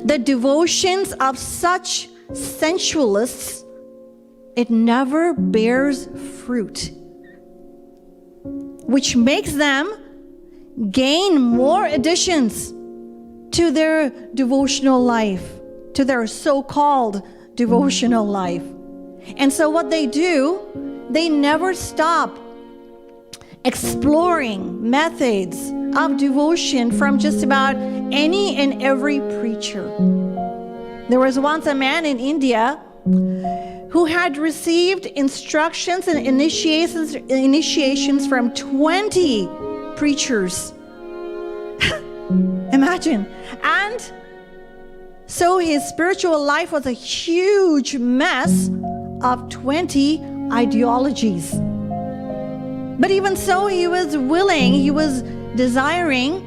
The devotions of such sensualists, it never bears fruit, which makes them gain more additions to their devotional life, to their so-called devotional life. And so what they do, they never stop exploring methods of devotion from just about any and every preacher. There was once a man in India who had received instructions and initiations from 20 preachers. Imagine. And so his spiritual life was a huge mess of 20 ideologies. But even so, he was willing, he was desiring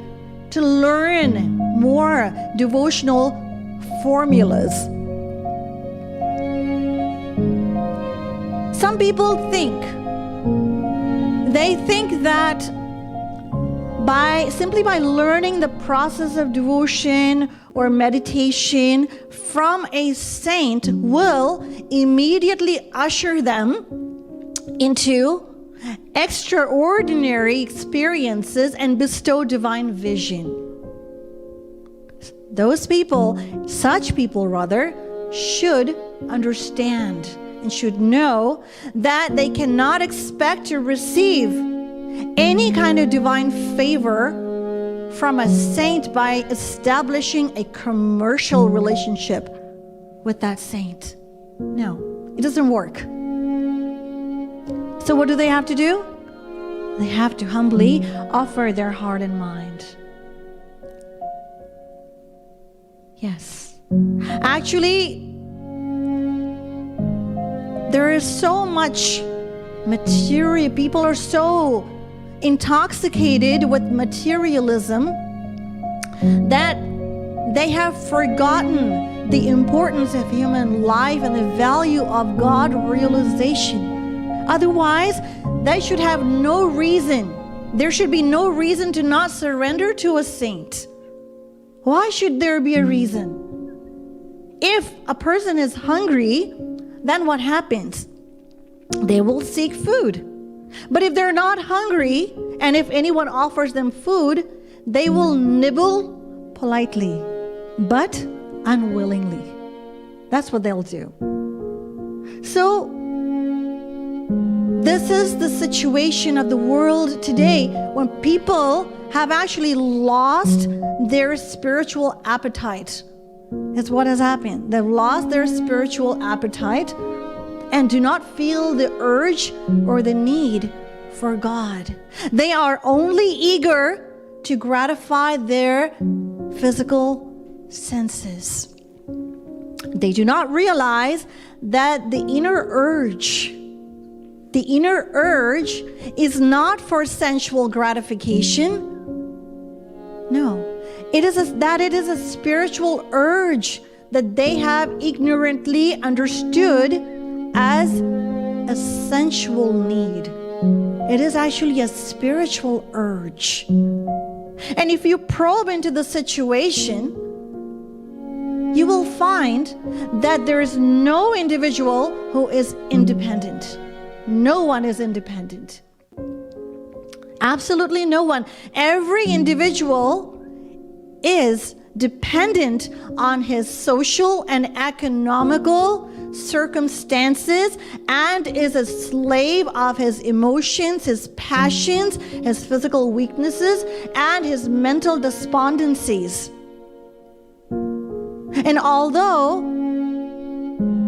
to learn more devotional formulas. Some people think that simply by learning the process of devotion or meditation from a saint will immediately usher them into extraordinary experiences and bestow divine vision. Such people should understand and should know that they cannot expect to receive any kind of divine favor from a saint by establishing a commercial relationship with that saint. No, it doesn't work. So what do they have to do? They have to humbly offer their heart and mind. Yes. Actually, there is so much material. People are so intoxicated with materialism that they have forgotten the importance of human life and the value of God realization. Otherwise, they should have no reason. There should be no reason to not surrender to a saint. Why should there be a reason? If a person is hungry, then what happens? They will seek food. But if they're not hungry, and if anyone offers them food, they will nibble politely, but unwillingly. That's what they'll do. So, this is the situation of the world today, when people have actually lost their spiritual appetite. That's what has happened. They've lost their spiritual appetite and do not feel the urge or the need for God. They are only eager to gratify their physical senses. They do not realize that the inner urge is not for sensual gratification. No, it is a spiritual urge that they have ignorantly understood as a sensual need. It is actually a spiritual urge. And if you probe into the situation, you will find that there is no individual who is independent. No one is independent. Absolutely no one. Every individual is dependent on his social and economical circumstances and is a slave of his emotions, his passions, his physical weaknesses, and his mental despondencies. And although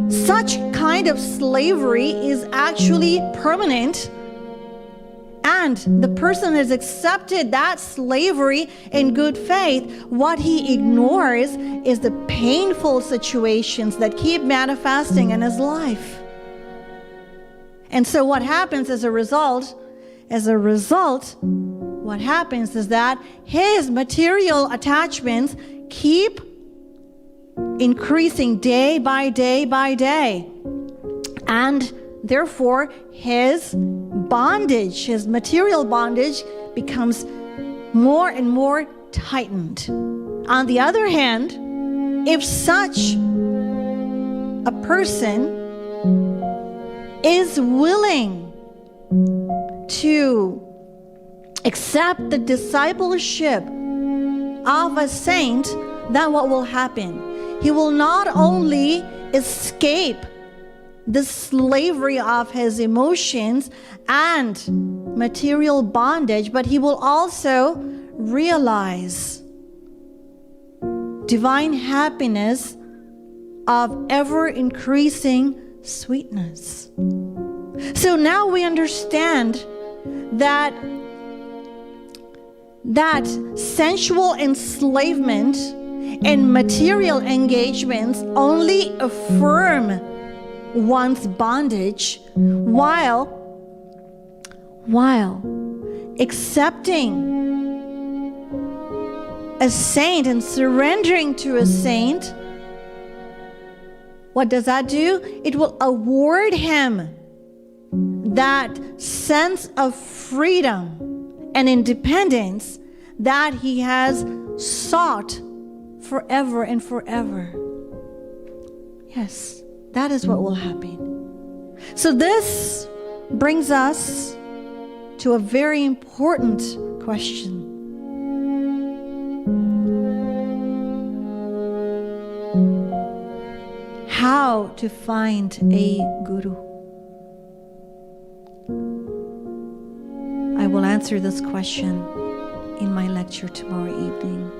such kind of slavery is actually permanent, and the person has accepted that slavery in good faith, what he ignores is the painful situations that keep manifesting in his life. And so what happens as a result, what happens is that his material attachments keep increasing day by day by day. And therefore, his bondage, his material bondage, becomes more and more tightened. On the other hand, if such a person is willing to accept the discipleship of a saint, then what will happen? He will not only escape the slavery of his emotions and material bondage, but he will also realize divine happiness of ever increasing sweetness. So now we understand that sensual enslavement and material engagements only affirm one's bondage, while accepting a saint and surrendering to a saint, what does that do? It will award him that sense of freedom and independence that he has sought forever and forever. Yes, that is what will happen. So this brings us to a very important question. How to find a guru? I will answer this question in my lecture tomorrow evening.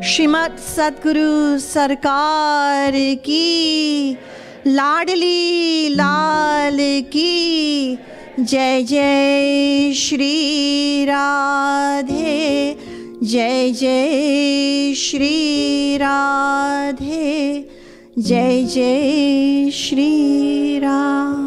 Shrimat Sadguru Sarkar ki, Ladli Lal ki, Jai Jai Shri Radhe, Jai Jai Shri Radhe, Jai Jai Shri Radhe.